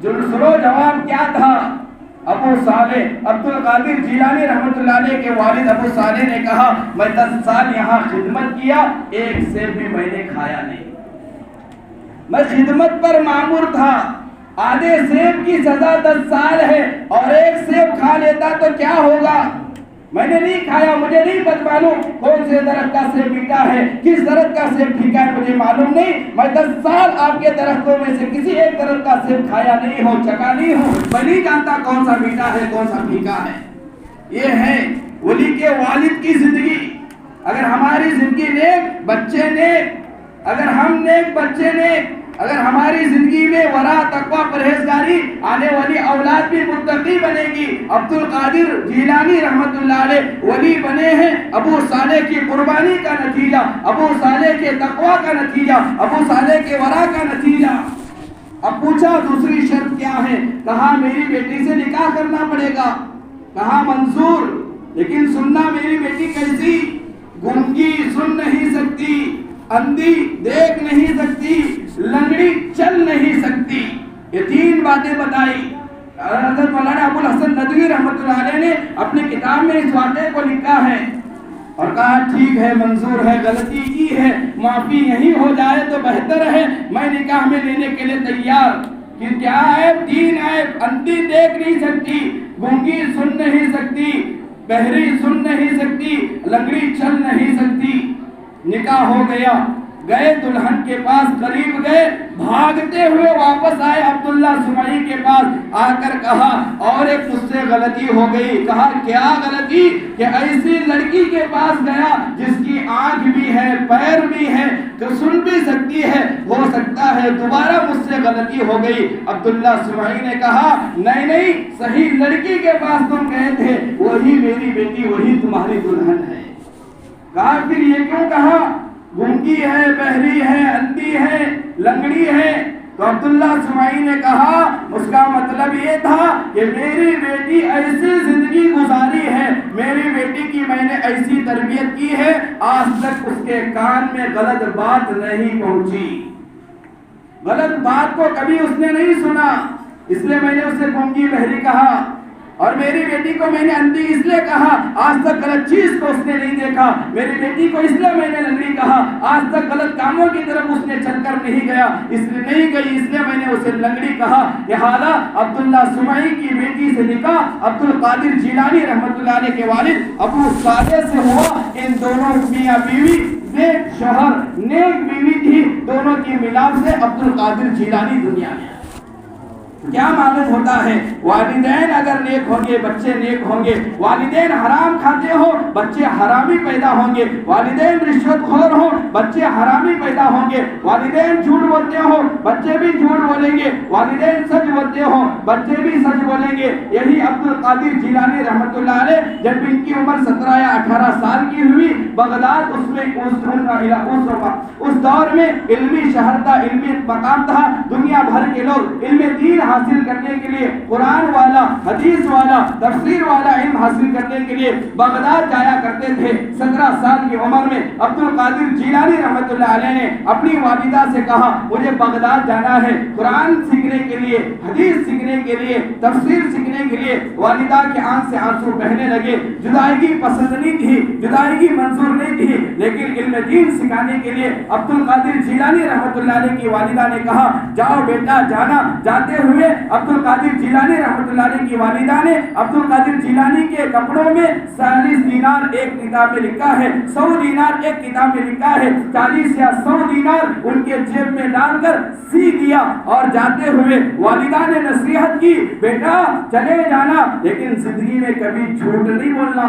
سنو جواب کیا تھا. ابو صالح عبد القادر جیلانی رحمۃ اللہ علیہ کے والد ابو صالح نے کہا میں 10 سال یہاں خدمت کیا، ایک سیب بھی میں نے کھایا نہیں. میں خدمت پر مامور تھا. آدھے سیب کی سزا 10 سال ہے اور ایک سیب کھا لیتا تو کیا ہوگا. میں نے نہیں کھایا، مجھے نہیں معلوم کون سے درخت کا سیب میٹھا ہے، کس درخت کا سیب پھیکا ہے، مجھے معلوم نہیں. میں 10 سال آپ کے درختوں میں سے کسی ایک درخت کا سیب کھایا نہیں ہوں، چکا نہیں ہوں. میں نہیں جانتا کون سا میٹھا ہے کون سا پھیکا ہے. یہ ہے ولی کے والد کی زندگی. اگر ہماری زندگی نیک، بچے نیک، اگر ہم نیک، بچے نیک، اگر ہماری زندگی میں ورع، تقوی، پرہیزگاری، آنے والی اولاد بھی متقی بنے گی. عبد القادر جیلانی رحمت اللہ علیہ ولی بنے ہیں ابو صالح کی قربانی کا نتیجہ، ابو صالح کے تقوی کا نتیجہ، ابو صالح کے ورع کا نتیجہ. اب پوچھا دوسری شرط کیا ہے؟ کہا میری بیٹی سے نکاح کرنا پڑے گا. کہا منظور، لیکن سننا میری بیٹی کیسی؟ گونگی سن نہیں سکتی، اندھی دیکھ نہیں سکتی، لنگڑی چل نہیں سکتی. یہ 3 باتیں بتائی. حضرت مولانا ابو الحسن ندوی رحمۃ اللہ علیہ نے اپنی کتاب میں اس واقعے کو لکھا ہے اور کہا ٹھیک ہے، منظور ہے، غلطی کی ہے، معافی نہیں ہو جائے تو بہتر ہے، میں نکاح میں لینے کے لیے تیار. کہ کیا ہے؟ 3 ہے. اندھی دیکھ نہیں سکتی، گونگی سن نہیں سکتی، بہری سن نہیں سکتی، لنگڑی چل نہیں سکتی. نکاح ہو گیا. گئے دلہن کے پاس، قریب گئے، بھاگتے ہوئے واپس آئے عبداللہ سمعی کے پاس. آ کر کہا اور ایک مجھ سے غلطی ہو گئی. کہا کیا غلطی؟ کہ ایسی لڑکی کے پاس گیا جس کی آنکھ بھی ہے، پیر بھی ہے، تو سن بھی سکتی ہے، ہو سکتا ہے دوبارہ مجھ سے غلطی ہو گئی. عبداللہ سمعی نے کہا نہیں، صحیح لڑکی کے پاس تم گئے تھے، وہی میری بیٹی، وہی تمہاری دلہن ہے. کہا پھر یہ کیوں کہا؟ گونگی ہے، بہری ہے، اندھی ہے، لنگڑی ہے. تو عبداللہ سمعی نے کہا اس کا مطلب یہ تھا کہ میری بیٹی ایسی زندگی گزاری ہے، میری بیٹی کی میں نے ایسی تربیت کی ہے، آج تک اس کے کان میں غلط بات نہیں پہنچی، غلط بات کو کبھی اس نے نہیں سنا، اس لیے میں نے اسے گونگی بہری کہا. اور میری بیٹی کو میں نے اندھی اس لیے کہا، آج تک غلط چیز کو اس نے نہیں دیکھا. میری بیٹی کو اس لیے میں نے لنگڑی کہا، آج تک غلط کاموں کی طرف اس نے چل کر نہیں گیا، اس لیے نہیں گئی، اس لیے میں نے اسے لنگڑی کہا. لہذا عبداللہ سمعی کی بیٹی سے نکاح عبد القادر جیلانی رحمۃ اللہ علیہ کے والد ابو صالح سے ہوا. ان دونوں میاں بیوی، نیک شوہر نیک بیوی تھی، دونوں کی ملاپ سے عبد القادر جیلانی دنیا میں. کیا معلوم ہوتا ہے؟ والدین اگر نیک ہوں گے بچے نیک ہوں گے. والدین حرام کھاتے ہو بچے حرامی پیدا ہوں گے. والدین رشوت خور ہو بچے حرامی پیدا ہوں گے. والدین جھوٹ بولتے ہو بچے بھی جھوٹ بولیں گے. والدین سچ بولتے ہو بچے بھی سچ بولیں گے. یہی عبد القادر جیلانی رحمۃ اللہ علیہ جب ان کی عمر 17 یا 18 سال کی ہوئی، بغداد اس دور میں علمی شہر تھا، علمی مقام تھا. دنیا بھر کے لوگ علم دین حاصل کرنے کے لیے، قرآن والا، حدیث والا، تفسیر والا علم حاصل کرنے کے لیے بغداد جایا کرتے تھے. 17 سال کی عمر میں عبد القادر جیلانی رحمۃ اللہ علیہ نے اپنی والدہ سے کہا مجھے بغداد جانا ہے قرآن سیکھنے کے لیے، حدیث سیکھنے کے لیے، تفسیر سیکھنے کے لیے. والدہ کی آنکھ سے آنسو بہنے لگے. جدائیگی پسند نہیں تھی، جدائیگی منظور نہیں تھی، لیکن علم دین سکھانے کے لیے عبد القادر جیلانی رحمۃ اللہ علیہ کی والدہ نے کہا جاؤ بیٹا جانا. جاتے ہوئے عبد القادر جیلانی رحمۃ اللہ علیہ کی والدہ نے عبد القادر جیلانی کے کپڑوں میں 40 دینار ایک کتاب میں لکھا ہے، 100 دینار ایک کتاب میں لکھا ہے، 40 یا 100 دینار ان کے جیب میں ڈال کر سی دیا. اور جاتے ہوئے والدہ نے نصیحت کی بیٹا چلے جانا لیکن زندگی میں کبھی جھوٹ نہیں بولنا.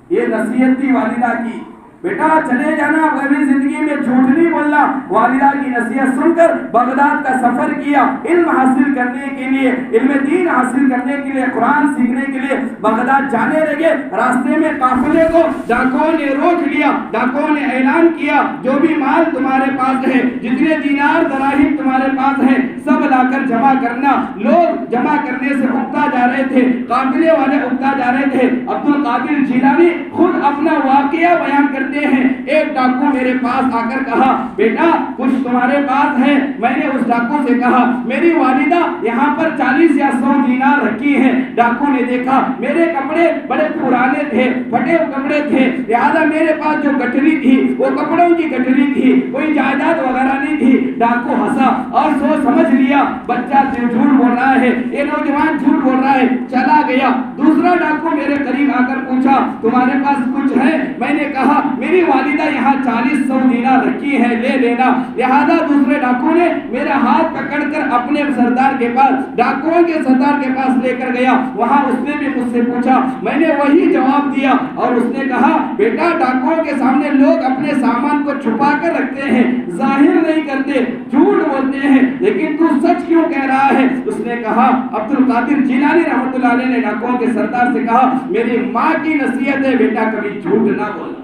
یہ نصیحت تھی والدہ کی، بیٹا چلے جانا کبھی زندگی میں جھوٹ نہیں بولنا. والدہ کی نصیحت سن کر بغداد کا سفر کیا علم حاصل کرنے کے لیے، علم دین حاصل کرنے کے لیے، قرآن سیکھنے کے لیے بغداد جانے لگے. راستے میں قافلے کو ڈاکوؤں نے روک لیا. ڈاکوؤں نے اعلان کیا جو بھی مال تمہارے پاس ہے، جتنے دینار دراہم تمہارے پاس ہے، سب لا کر جمع کرنا. لوگ جمع کرنے سے اکتا جا رہے تھے, قافلے والے اکتا جا رہے تھے. عبد القادر جیلانی خود اپنا واقعہ بیان کرتے ہیں. ایک ڈاکو میرے پاس آ کر کہا, بیٹا کچھ تمہارے پاس ہے؟ میں نے اس ڈاکو سے کہا, میری والدہ یہاں پر 40 یا 100 دینار رکھی ہیں. ڈاکو نے دیکھا میرے کپڑے بڑے پرانے تھے, پھٹے کپڑے تھے, لہذا میرے پاس جو گٹری تھی وہ کپڑوں کی گٹری تھی, کوئی جائیداد وغیرہ نہیں تھی. ڈاکو ہنسا اور سوچ سمجھ لیا بچہ جھوٹ بول رہا ہے, یہ نوجوان جھوٹ بول رہا ہے, چلا گیا. دوسرا ڈاکو میرے قریب آ کر پوچھا, تمہارے پاس کچھ ہے؟ میں نے کہا میری والدہ یہاں 40-100 دینار رکھی ہے, لے لینا. لہذا دوسرے ڈاکو نے میرا ہاتھ پکڑ کر اپنے سردار کے پاس, ڈاکوؤں کے سردار کے پاس لے کر گیا. وہاں اس نے بھی مجھ سے پوچھا, میں نے وہی جواب دیا اور اس نے کہا بیٹا ڈاکوؤں کے سامنے لوگ اپنے سامان کو چھپا کر رکھتے ہیں, ظاہر نہیں کرتے, جھوٹ بولتے ہیں, لیکن تو سچ کیوں کہہ رہا ہے؟ اس نے کہا, عبد القادر جیلانی رحمۃ اللہ علیہ نے ڈاکوؤں کے سردار سے کہا, میری ماں کی نصیحت ہے بیٹا کبھی جھوٹ نہ بولنا.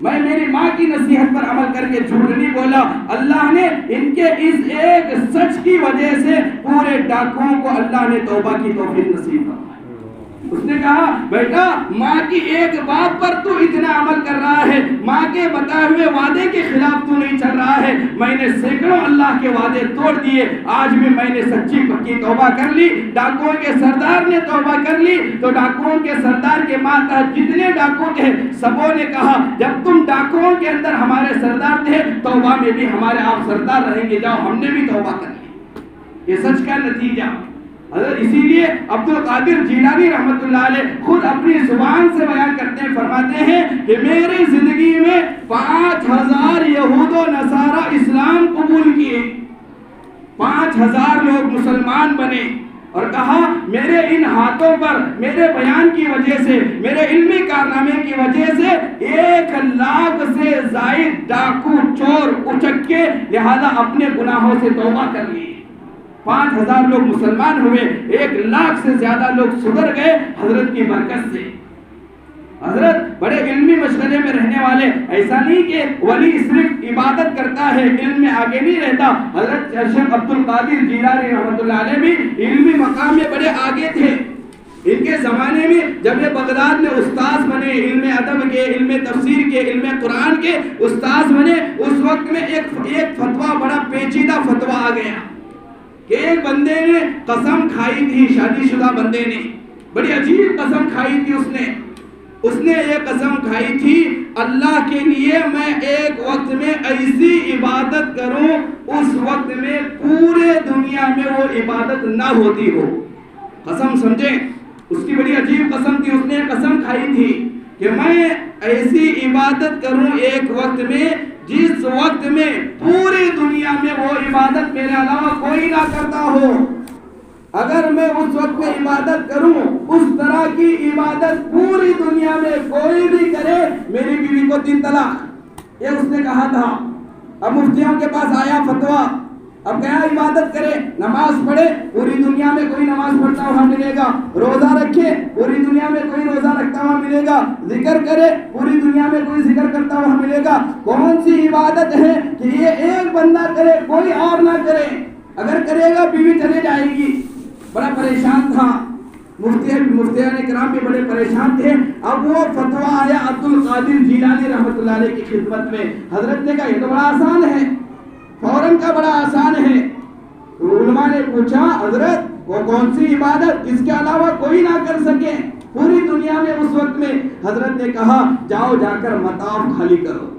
میں میری ماں کی نصیحت پر عمل کر کے جھوٹ نہیں بولا. اللہ نے ان کے اس ایک سچ کی وجہ سے پورے ڈاکوؤں کو اللہ نے توبہ کی توفیق نصیب فرمائی. اس نے کہا بیٹا ماں کی ایک بات پر تو اتنا عمل کر رہا ہے, ماں کے بتائے ہوئے وعدے کے خلاف تو نہیں چل رہا ہے. میں نے سینکڑوں اللہ کے وعدے توڑ دیے, آج بھی میں نے سچی پکی توبہ کر لی. ڈاکوؤں کے سردار نے توبہ کر لی تو ڈاکوؤں کے سردار کے ماتحت جتنے ڈاکو تھے سبوں نے کہا جب تم ڈاکوؤں کے اندر ہمارے سردار تھے, توبہ میں بھی ہمارے آپ سردار رہیں گے, جاؤ ہم نے بھی توبہ کر لی. یہ سچ کا نتیجہ. اسی لیے عبد القادر جیلانی رحمۃ اللہ علیہ خود اپنی زبان سے بیان کرتے ہیں, فرماتے ہیں کہ میری زندگی میں 5000 یہود و نصارہ اسلام قبول کیے, 5000 لوگ مسلمان بنے, اور کہا میرے ان ہاتھوں پر میرے بیان کی وجہ سے, میرے علمی کارنامے کی وجہ سے 1 لاکھ سے زائد ڈاکو چور اچکے لہذا اپنے گناہوں سے توبہ کر لی. 5000 لوگ مسلمان ہوئے, 1 لاکھ سے زیادہ لوگ سدھر گئے حضرت کی برکت سے. حضرت بڑے علمی مشغلے میں رہنے والے, ایسا نہیں کہ ولی صرف عبادت کرتا ہے علم میں آگے نہیں رہتا. حضرت شیخ عبد القادر جیلانی رحمۃ اللہ علیہ بھی علمی مقام میں بڑے آگے تھے. ان کے زمانے میں جب یہ بغداد میں استاذ بنے, علم ادب کے, علم تفسیر کے, علم قرآن کے استاذ بنے, اس وقت میں ایک فتویٰ, بڑا پیچیدہ فتویٰ آ گیا کہ ایک بندے نے قسم کھائی تھی, شادی شدہ بندے نے بڑی عجیب قسم کھائی تھی. اس نے یہ قسم کھائی تھی اللہ کے لیے میں ایک وقت میں ایسی عبادت کروں اس وقت میں پورے دنیا میں وہ عبادت نہ ہوتی ہو. قسم سمجھیں, اس کی بڑی عجیب قسم تھی. اس نے قسم کھائی تھی کہ میں ایسی عبادت کروں ایک وقت میں جس وقت میں پوری دنیا میں وہ عبادت میرے علاوہ کوئی نہ کرتا ہو. اگر میں اس وقت میں عبادت کروں اس طرح کی عبادت پوری دنیا میں کوئی بھی کرے, میری بیوی کو 3 طلاق. یہ اس نے کہا تھا. اب مفتیوں کے پاس آیا فتویٰ, اب کیا عبادت کرے, نماز پڑھے, پوری دنیا میں کوئی نماز پڑھتا ہوا ملے گا, روزہ رکھے, پوری دنیا میں کوئی روزہ رکھتا ہوا ملے گا, ذکر کرے, پوری دنیا میں کوئی ذکر کرتا ہوا ملے گا. کون سی عبادت ہے کہ یہ ایک بندہ کرے کوئی اور نہ کرے؟ اگر کرے گا بیوی چلے جائے گی. بڑا پریشان تھا. مفتیان کرام بھی بڑے پریشان تھے. اب وہ فتویٰ آیا عبد القادر جیلانی رحمۃ اللہ علیہ کی خدمت میں. حضرت نے کہا یہ تو بڑا آسان ہے, فوراً کا بڑا آسان ہے. علماء نے پوچھا حضرت وہ کون سی عبادت جس کے علاوہ کوئی نہ کر سکے پوری دنیا میں اس وقت میں؟ حضرت نے کہا جاؤ جا کر مطاف خالی کرو,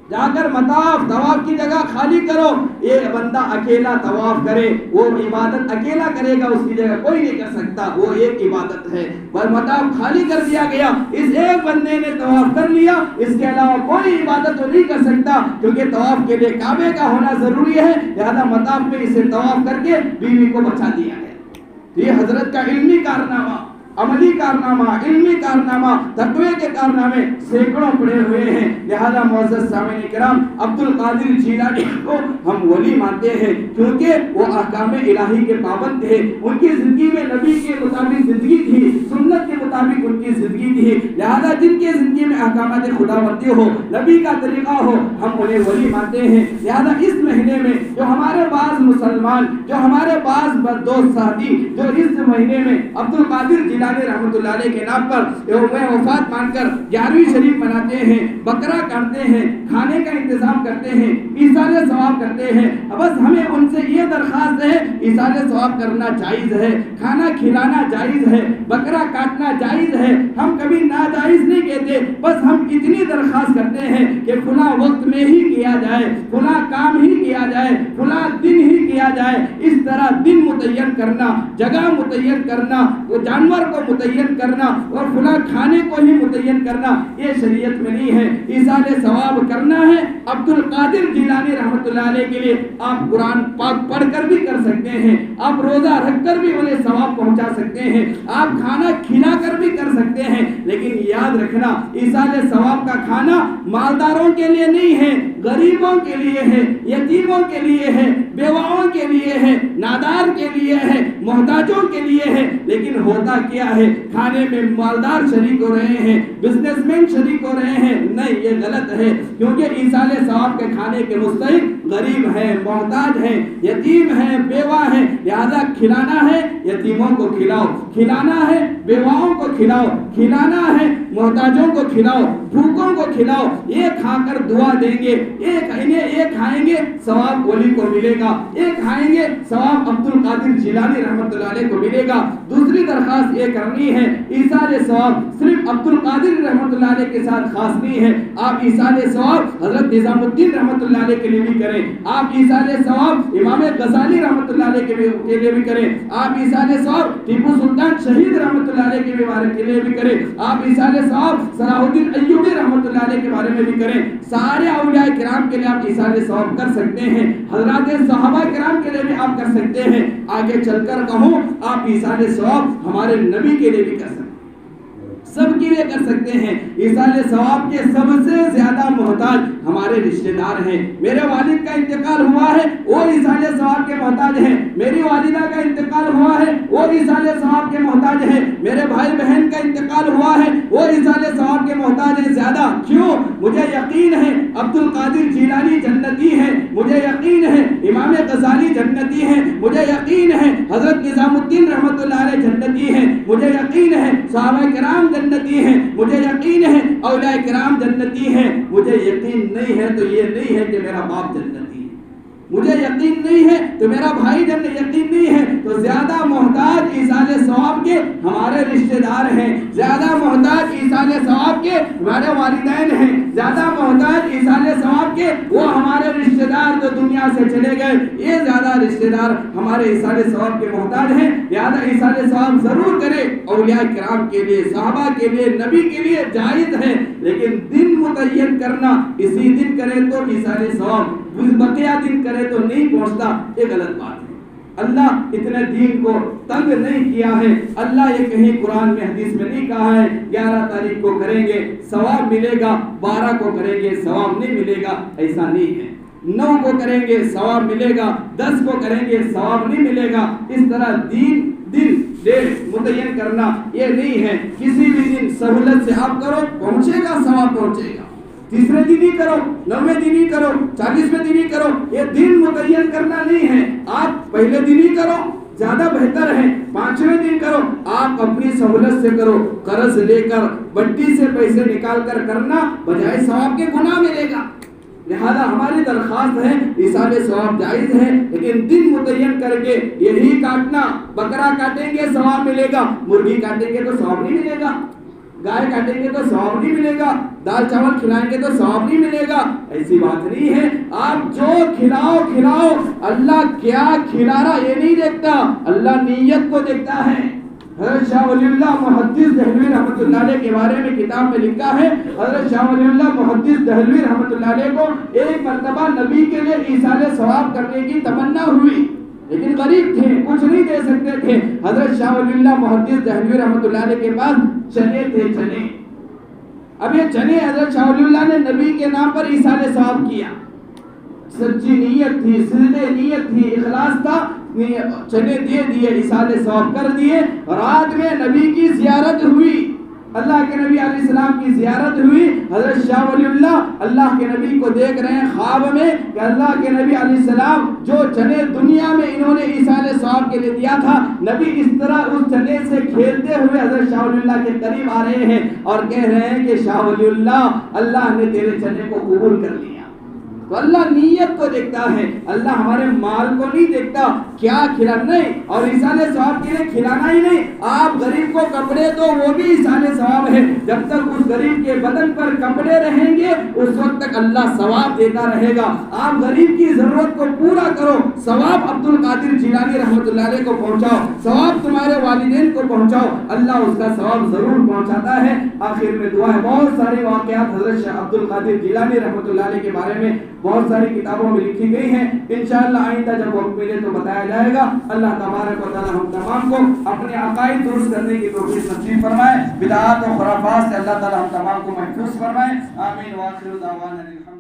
جا کر مطاف طواف کی جگہ خالی کرو. یہ بندہ اکیلا طواف کرے, وہ عبادت اکیلا کرے گا, اس کی جگہ کوئی نہیں کر سکتا, وہ ایک عبادت ہے. پر مطاف خالی کر دیا گیا. اس ایک بندے نے طواف کر لیا, اس کے علاوہ کوئی عبادت وہ نہیں کر سکتا, کیونکہ طواف کے لیے کعبے کا ہونا ضروری ہے. لہذا مطاف میں اسے طواف کر کے بیوی کو بچا دیا گیا. یہ حضرت کا علمی کارنامہ. عملی کارنامہ، علمی کارنامہ، تقوی کے کارنامے سینکڑوں پڑے ہوئے ہیں۔ لہذا معزز سامعین کرام، عبد القادر جیلانی کو ہم ولی مانتے ہیں کیونکہ وہ احکام الہی کے پابند تھے، ان کی زندگی میں نبی کے مطابق زندگی تھی، سنت کے مطابق ان کی زندگی تھی۔ لہذا جن کی زندگی میں احکامات خداوندی ہو، نبی کا طریقہ ہو، ہم انہیں ولی مانتے ہیں۔ لہذا اس مہینے میں جو ہمارے بعض مسلمان، جو ہمارے بعض دوست ساتھی جو اس مہینے میں عبد القادر جیلانی رحمۃ اللہ علیہ کے نام پر یوم وفات مان کر 11ویں شریف مناتے ہیں، بکرا کاٹتے ہیں، کھانے کا انتظام کرتے ہیں، ایصال ثواب کرتے ہیں، بس ہمیں ان سے یہ درخواست ہے، ایصال ثواب کرنا جائز ہے، کھانا کھلانا جائز ہے، بکرا کاٹنا جائز ہے، ہم کبھی ناجائز نہیں کہتے، بس ہم اتنی درخواست کرتے ہیں کہ فلاں وقت میں ہی کیا جائے، فلاں کام ہی کیا جائے، فلاں دن ہی کیا جائے۔ اس طرح دن متعین کرنا، جگہ متعین کرنا، جانور کو متعین کرنا اور فلاں کھانے کو ہی متعین کرنا، یہ شریعت میں نہیں ہے۔ ایصال ثواب کرنا ہے عبد القادر جیلانی رحمۃ اللہ علیہ کے لیے آپ قرآن پاک پڑھ کر بھی کر سکتے ہیں، آپ روزہ رکھ کر بھی انہیں ثواب پہنچا سکتے ہیں، آپ کھانا کھلا کر بھی کر سکتے ہیں، لیکن یاد رکھنا ایصال ثواب کا کھانا مالداروں کے لیے نہیں ہے، غریبوں کے لیے ہے، یتیموں کے لیے ہے، بیواؤں کے لیے ہے، نادار کے لیے ہے، محتاجوں کے لیے ہے۔ لیکن ہوتا کیا ہے، کھانے میں مالدار شریک ہو رہے ہیں، بزنس مین شریک ہو رہے ہیں، نہیں، یہ غلط ہے، کیونکہ ایصال ثواب کے کھانے کے مستحق غریب ہیں، محتاج ہیں، یتیم ہیں، بیوہ ہیں۔ لہذا کھلانا ہے یتیموں کو کھلاؤ، کھلانا ہے بیواؤں کو کھلاؤ، کھلانا ہے محتاجوں کو کھلاؤ، بھوکوں کو کھلاؤ۔ یہ کھا کر دعا دیں گے، ایک کھائیں گے ثواب ولی کو ملے گا، ایک کھائیں گے ثواب عبد القادر جیلانی رحمۃ اللہ علیہ کو ملے گا۔ دوسری درخواست یہ کرنی ہے، ایصال ثواب صرف عبد القادر رحمۃ اللہ علیہ کے ساتھ خاص نہیں ہے، آپ ایصال ثواب حضرت نظام الدین رحمۃ اللہ علیہ کے لیے بھی کریں، آپ ایصال ثواب امام غزالی رحمۃ اللہ علیہ کے لیے بھی کریں، آپ ایصال ثواب ٹیپو سلطان شہید رحمۃ اللہ علیہ کے لیے بھی کریں، آپ ایصال ثواب صلاح الدین ایوبی رحمۃ اللہ علیہ کے بارے میں بھی کریں۔ سارے اولیاء کرام کے لیے آپ ایصال ثواب کر سکتے ہیں، حضرات صحابہ کرام کے لیے بھی آپ کر سکتے ہیں۔ آگے چل کر کہوں آپ ایصال ثواب ہمارے نبی کے لیے بھی کر سکتے ہیں، سب کے لیے کر سکتے ہیں۔ ایصال ثواب کے سب سے زیادہ محتاج ہمارے رشتہ دار ہیں۔ میرے والد کا انتقال ہوا ہے، وہ ایصال ثواب کے محتاج ہیں، میری والدہ کا انتقال ہوا ہے، وہ ایصال ثواب کے محتاج ہیں، میرے بھائی بہن کا انتقال ہوا ہے، وہ ایصال ثواب کے محتاج ہیں۔ زیادہ کیوں؟ مجھے یقین ہے عبد القادر جیلانی جنتی ہے، مجھے یقین ہے امام غزالی جنتی ہیں، مجھے یقین ہے حضرت نظام الدین رحمۃ اللہ علیہ جنتی ہیں، مجھے یقین ہے صحابہ کرام جنتی ہیں، مجھے یقین ہے اولیاء کرام جنتی ہیں۔ مجھے یقین نہیں ہے تو یہ نہیں ہے کہ میرا باپ جنتی ہے، مجھے یقین نہیں ہے تو میرا بھائی یقین نہیں ہے تو زیادہ محتاج ایصال ثواب کے ہمارے رشتہ دار ہیں، زیادہ محتاج ایصال ثواب کے ہمارے والدین ہیں، زیادہ محتاج ایصال ثواب کے وہ ہمارے رشتہ دار جو دنیا سے چلے گئے، یہ زیادہ رشتہ دار ہمارے ایصال ثواب کے محتاج ہیں۔ لہذا ایصال ثواب ضرور کرے، اولیاء کرام کے لیے، صحابہ کے لیے، نبی کے لیے جائز ہے، لیکن دن متعین کرنا اسی دن کرے تو ایصال ثواب، بقیہ دن کرے تو نہیں پہنچتا، یہ غلط بات ہے۔ اللہ اتنے دین کو تنگ نہیں کیا ہے، اللہ یہ کہیں قرآن میں حدیث میں نہیں کہا ہے 11 تاریخ کو کریں گے ثواب ملے گا، 12 کو کریں گے ثواب نہیں ملے گا، ایسا نہیں ہے۔ 9 کو کریں گے ثواب ملے گا، 10 کو کریں گے ثواب نہیں ملے گا۔ اس طرح دن ڈیٹ متعین کرنا یہ نہیں ہے، کسی بھی دن سہولت سے آپ کرو، پہنچے گا ثواب پہنچے گا۔ تیسرے دن ہی کرو، 9ویں دن ہی کرو، 40ویں دن ہی کرو، یہ دن متعین کرنا نہیں ہے۔ آپ پہلے دن ہی کرو، زیادہ بہتر ہے، 5ویں دن کرو، آپ اپنی سہولت سے کرو، قرض لے کر بٹی سے پیسے نکال کر کرنا بجائے ثواب کے گناہ ملے گا۔ لہذا ہماری درخواست ہے ایصال ثواب جائز ہے، لیکن دن متعین کر کے یہی کاٹنا، بکرا کاٹیں گے ثواب ملے گا، مرغی کاٹیں گے تو ثواب نہیں ملے گا، گائے کاٹیں گے تو ثواب نہیں ملے گا، دال چاول کھلائیں گے تو ثواب نہیں ملے گا، ایسی بات نہیں ہے۔ آپ جو کھلاؤ، اللہ کیا کھلا رہا یہ نہیں دیکھتا، اللہ نیت کو دیکھتا ہے۔ حضرت شاہ ولی اللہ محدث دہلوی رحمۃ اللہ علیہ کے بارے میں کتاب میں لکھا ہے، حضرت شاہ ولی اللہ محدث دہلوی رحمۃ اللہ علیہ کو ایک مرتبہ نبی کے لیے ایصال ثواب کرنے کی تمنا ہوئی، لیکن غریب تھے، کچھ نہیں دے سکتے تھے. حضرت شاہ ولی اللہ محدث دہلوی رحمۃ اللہ علیہ کے پاس چنے تھے، چنے. اب یہ چنے حضرت شاہ ولی اللہ نے نبی کے نام پر ایصال ثواب کیا. سچی نیت تھی، صدق نیت تھی، اخلاص تھا، چنے دے دیے، ایصال ثواب کر دیے. رات میں نبی کی زیارت ہوئی، اللہ کے نبی علیہ السلام کی زیارت ہوئی. حضرت شاہ ولی اللہ کے نبی کو دیکھ رہے ہیں خواب میں کہ اللہ کے نبی علیہ السلام جو چنے دنیا میں انہوں نے ایصال ثواب کے لیے دیا تھا، نبی اس طرح اس چنے سے کھیلتے ہوئے حضرت شاہ ولی اللہ کے قریب آ رہے ہیں اور کہہ رہے ہیں کہ شاہ ولی اللہ نے تیرے چنے کو قبول کر لیا. تو اللہ نیت کو دیکھتا ہے، اللہ ہمارے مال کو نہیں دیکھتا کیا کھلانا. نہیں، اور ایصال ثواب کے لیے کھلانا ہی نہیں، آپ غریب کو کپڑے دو، وہ بھی ایصال ثواب ہے. جب تک اس غریب کے بدن پر کپڑے رہیں گے اس وقت تک اللہ ثواب دیتا رہے گا. آپ غریب کی ضرورت کو پورا کرو، ثواب عبد القادر جیلانی رحمۃ اللہ علیہ کو پہنچاؤ، ثواب تمہارے والدین کو پہنچاؤ، اللہ اس کا ثواب ضرور پہنچاتا ہے. آخر میں دعا ہے. بہت سارے واقعات حضرت شاہ عبد القادر جیلانی رحمۃ اللہ علیہ کے بارے میں بہت ساری کتابوں میں لکھی گئی ہیں. انشاءاللہ آئندہ جب وقت ملے تو بتایا جائے گا. اللہ تبارک و تعالی ہم تمام کو اپنے عقائد درست کرنے کی توفیق نصیب فرمائے. بدعات و خرافات سے اللہ تعالی ہم تمام کو محفوظ فرمائے. آمین. وآخر دعوانا الحمد